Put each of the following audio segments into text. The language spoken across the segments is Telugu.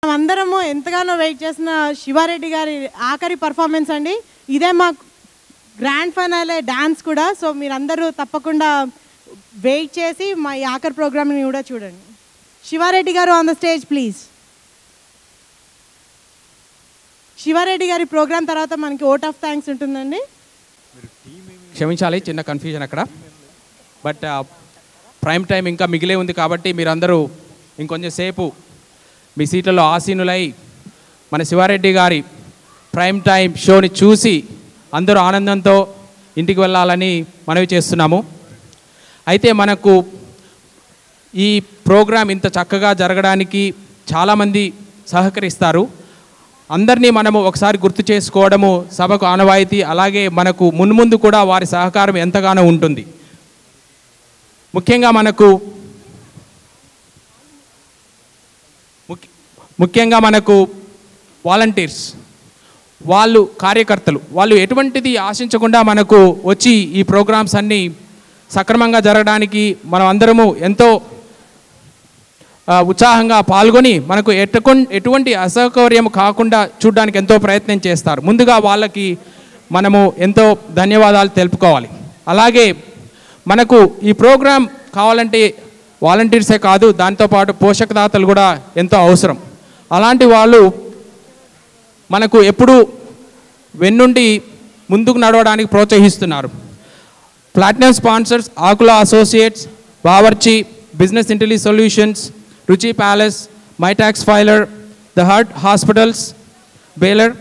అందరము ఎంతగానో వెయిట్ చేసిన శివారెడ్డి గారి ఆఖరి పర్ఫార్మెన్స్ అండి. ఇదే మా గ్రాండ్ ఫైనల్ డాన్స్ కూడా. సో మీరందరూ తప్పకుండా వెయిట్ చేసి మా ఈ ఆఖరి ప్రోగ్రామ్ని కూడా చూడండి. శివారెడ్డి గారు on the stage please. Siva Reddy గారి ప్రోగ్రామ్ తర్వాత మనకి ఓట్ ఆఫ్ థ్యాంక్స్ ఉంటుందండి. క్షమించాలి, చిన్న కన్ఫ్యూజన్ అక్కడ. బట్ ప్రైమ్ టైం ఇంకా మిగిలే ఉంది కాబట్టి మీరందరూ ఇంకొంచెం సేపు మీ సీట్లలో ఆసీనులై మన శివారెడ్డి గారి ప్రైమ్ టైం షోని చూసి అందరూ ఆనందంతో ఇంటికి వెళ్ళాలని మనవి చేస్తున్నాము. అయితే మనకు ఈ ప్రోగ్రాం ఇంత చక్కగా జరగడానికి చాలామంది సహకరిస్తారు. అందరినీ మనము ఒకసారి గుర్తు చేసుకోవడము సభకు ఆనవాయితీ. అలాగే మనకు మున్ముందు కూడా వారి సహకారం ఎంతగానో ఉంటుంది. ముఖ్యంగా మనకు వాలంటీర్స్, వాళ్ళు కార్యకర్తలు, వాళ్ళు ఎటువంటిది ఆశించకుండా మనకు వచ్చి ఈ ప్రోగ్రామ్స్ అన్నీ సక్రమంగా జరగడానికి మనం అందరము ఎంతో ఉత్సాహంగా పాల్గొని మనకు ఎటువంటి అసౌకర్యం కాకుండా చూడడానికి ఎంతో ప్రయత్నం చేస్తారు. ముందుగా వాళ్ళకి మనము ఎంతో ధన్యవాదాలు తెలుపుకోవాలి. అలాగే మనకు ఈ ప్రోగ్రాం కావాలంటే వాలంటీర్సే కాదు, దాంతోపాటు పోషకదాతలు కూడా ఎంతో అవసరం. అలాంటి వాళ్ళు మనకు ఎప్పుడూ వెన్నుండి ముందుకు నడవడానికి ప్రోత్సహిస్తున్నారు. Platinum sponsors Akula associates, Bawarchi, business intelligence solutions, Ruchi palace, MyTax filer, the heart hospitals, Baylor.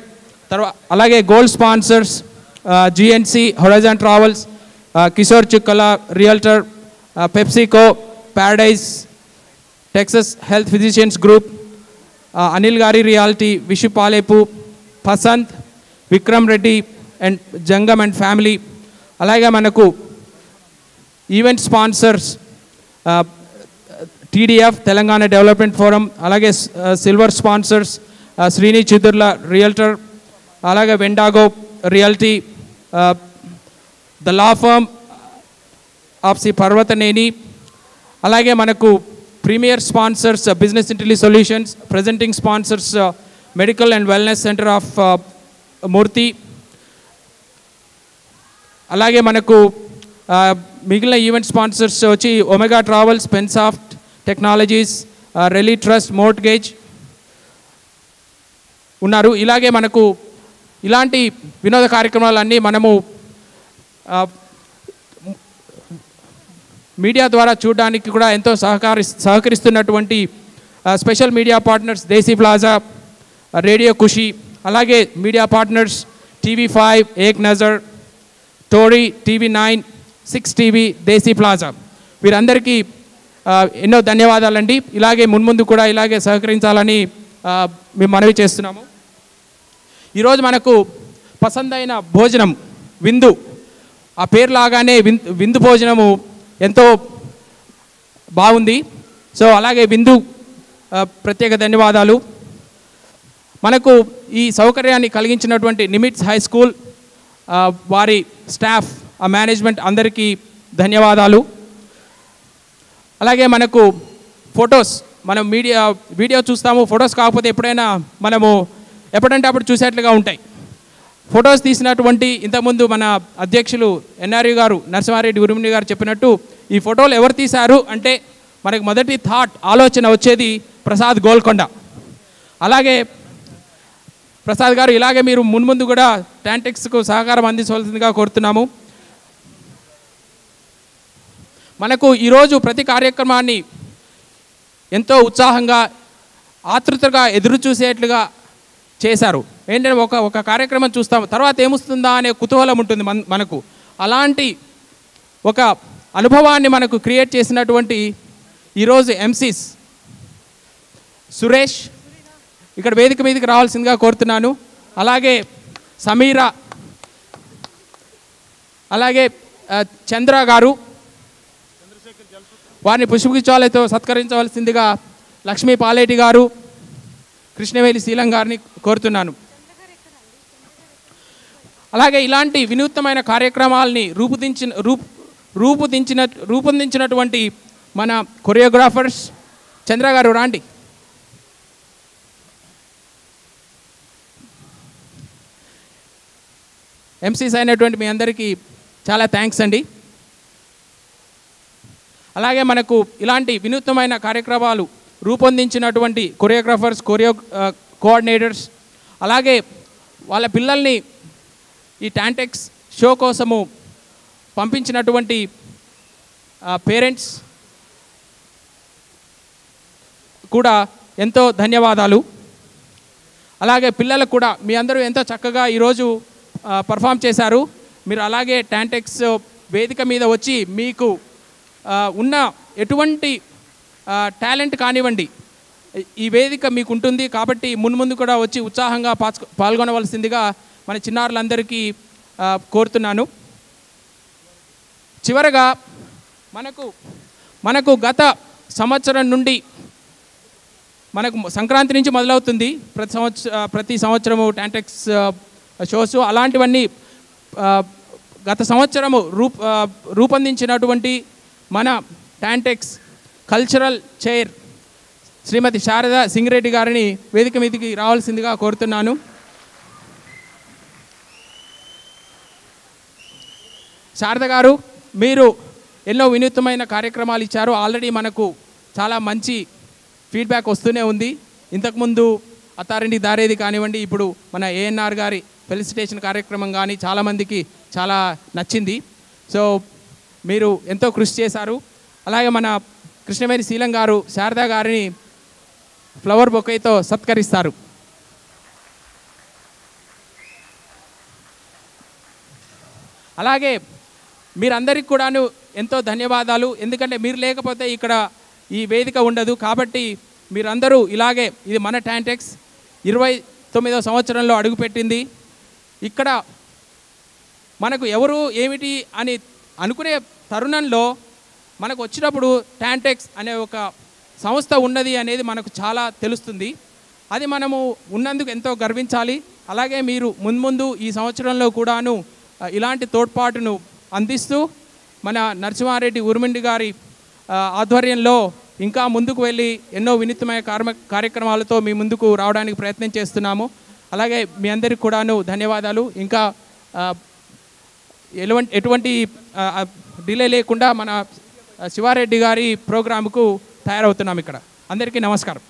తర్వాత అలాగే gold sponsors GNC, horizon travels, Kishore Chikkala realtor, PepsiCo, Paradise, Texas health physicians group, Anil గారి reality, Vishu Palepu, Pasanth, Vikram Reddy and Jangam and family. అలాగే మనకు event sponsors TDF Telangana development forum, అలాగే silver sponsors Srini Chidurla realtor, అలాగే వెండాగో reality, the law firm of C Parvathaneni. అలాగే మనకు premier sponsors business intelligence solutions, presenting sponsors medical and wellness centre of Murthy. అలాగే మనకు మిగిలిన ఈవెంట్ స్పాన్సర్స్ వచ్చి Omega travels, Pensoft technologies, Rely trust, mortgage ఉన్నారు. ఇలాగే మనకు ఇలాంటి వినోద కార్యక్రమాలన్నీ మనము మీడియా ద్వారా చూడడానికి కూడా ఎంతో సహకరిస్తున్నటువంటి స్పెషల్ మీడియా పార్ట్నర్స్ దేశీ ప్లాజా, రేడియో ఖుషి, అలాగే మీడియా పార్ట్నర్స్ TV5, ఏక్ నజర్, టోరీ, TV9, 6 TV, దేశీ ప్లాజా. వీరందరికీ ఎన్నో ధన్యవాదాలండి. ఇలాగే మున్ముందు కూడా ఇలాగే సహకరించాలని మేము మనవి చేస్తున్నాము. ఈరోజు మనకు పసందైన భోజనం విందు, ఆ పేరు లాగానే విందు భోజనము ఎంతో బాగుంది. సో అలాగే విందు ప్రత్యేక ధన్యవాదాలు. మనకు ఈ సౌకర్యాన్ని కలిగించినటువంటి నిమిట్స్ హై స్కూల్ వారి స్టాఫ్, ఆ మేనేజ్మెంట్ అందరికీ ధన్యవాదాలు. అలాగే మనకు ఫొటోస్, మనం వీడియో చూస్తాము, ఫొటోస్ కాకపోతే ఎప్పుడైనా మనము ఎప్పుడంటే అప్పుడు చూసేట్లుగా ఉంటాయి. ఫొటోస్ తీసినటువంటి ఇంతకుముందు మన అధ్యక్షులు ఎన్ఆర్యు గారు నరసింహారెడ్డి గురుముని గారు చెప్పినట్టు ఈ ఫోటోలు ఎవరు తీశారు అంటే మనకు మొదటి ఆలోచన వచ్చేది ప్రసాద్ గోల్కొండ. అలాగే ప్రసాద్ గారు ఇలాగే మీరు మున్ముందు కూడా టాంటెక్స్కు సహకారం అందించవలసిందిగా కోరుతున్నాము. మనకు ఈరోజు ప్రతి కార్యక్రమాన్ని ఎంతో ఉత్సాహంగా ఆతృతగా ఎదురు చూసేట్లుగా చేశారు. ఏంటంటే ఒక కార్యక్రమం చూస్తాము, తర్వాత ఏమొస్తుందా అనే కుతూహలం ఉంటుంది మనకు. అలాంటి ఒక అనుభవాన్ని మనకు క్రియేట్ చేసినటువంటి ఈరోజు ఎంసీస్ సురేష్ ఇక్కడ వేదిక మీదకి రావాల్సిందిగా కోరుతున్నాను. అలాగే సమీరా, అలాగే చంద్ర గారు, వారిని పుష్పగుచ్చాలతో సత్కరించవలసిందిగా లక్ష్మీ పాలేటి గారు, కృష్ణవేలి శీలం గారిని కోరుతున్నాను. అలాగే ఇలాంటి వినూత్నమైన కార్యక్రమాలని రూపొందించినటువంటి మన కొరియోగ్రాఫర్స్ చంద్ర గారు రాండి. ఎంసీస్ అయినటువంటి మీ అందరికీ చాలా థ్యాంక్స్ అండి. అలాగే మనకు ఇలాంటి వినూత్నమైన కార్యక్రమాలు రూపొందించినటువంటి కొరియోగ్రాఫర్స్, కోఆర్డినేటర్స్, అలాగే వాళ్ళ పిల్లల్ని ఈ టాంటెక్స్ షో కోసము పంపించినటువంటి పేరెంట్స్ కూడా ఎంతో ధన్యవాదాలు. అలాగే పిల్లలకు కూడా మీ అందరూ ఎంతో చక్కగా ఈరోజు పర్ఫామ్ చేశారు. మీరు అలాగే టాంటెక్స్ వేదిక మీద వచ్చి మీకు ఉన్న ఎటువంటి టాలెంట్ కానివ్వండి, ఈ వేదిక మీకు ఉంటుంది కాబట్టి మున్ముందు కూడా వచ్చి ఉత్సాహంగా పాల్గొనవలసిందిగా మన చిన్నారులందరికీ కోరుతున్నాను. చివరగా మనకు గత సంవత్సరం నుండి మనకు సంక్రాంతి నుంచి మొదలవుతుంది ప్రతి సంవత్సరము టాంటెక్స్ షోస్. అలాంటివన్నీ గత సంవత్సరము రూపొందించినటువంటి మన టాంటెక్స్ కల్చరల్ చైర్ శ్రీమతి శారద సింగిరెడ్డి గారిని వేదిక మీదకి రావాల్సిందిగా కోరుతున్నాను. శారద గారు, మీరు ఎన్నో వినూత్నమైన కార్యక్రమాలు ఇచ్చారు. ఆల్రెడీ మనకు చాలా మంచి ఫీడ్బ్యాక్ వస్తూనే ఉంది. ఇంతకుముందు అత్తారింటి దారేది కానివ్వండి, ఇప్పుడు మన ఏఎన్ఆర్ గారి ఫెలిసిటేషన్ కార్యక్రమం కానీ చాలామందికి చాలా నచ్చింది. సో మీరు ఎంతో కృషి చేశారు. అలాగే మన కృష్ణవేణి శీలం గారు శారదా గారిని ఫ్లవర్ బొకేతో సత్కరిస్తారు. అలాగే మీరందరికీ కూడాను ఎంతో ధన్యవాదాలు. ఎందుకంటే మీరు లేకపోతే ఇక్కడ ఈ వేదిక ఉండదు. కాబట్టి మీరందరూ ఇలాగే, ఇది మన టాంటెక్స్ 29వ సంవత్సరంలో అడుగుపెట్టింది. ఇక్కడ మనకు ఎవరు ఏమిటి అని అనుకునే తరుణంలో మనకు వచ్చినప్పుడు టాంటెక్స్ అనే ఒక సంస్థ ఉన్నది అనేది మనకు చాలా తెలుస్తుంది. అది మనము ఉన్నందుకు ఎంతో గర్వించాలి. అలాగే మీరు మున్ముందు ఈ సంవత్సరంలో కూడాను ఇలాంటి తోడ్పాటును అందిస్తూ మన నరసింహారెడ్డి ఉర్మిండి గారి ఆధ్వర్యంలో ఇంకా ముందుకు వెళ్ళి ఎన్నో వినూత్నమైన కార్యక్రమాలతో మీ ముందుకు రావడానికి ప్రయత్నం చేస్తున్నాము. అలాగే మీ అందరికీ కూడాను ధన్యవాదాలు. ఇంకా ఎటువంటి డిలే లేకుండా మన శివారెడ్డి గారి ప్రోగ్రాముకు తయారవుతున్నాం ఇక్కడ. అందరికీ నమస్కారం.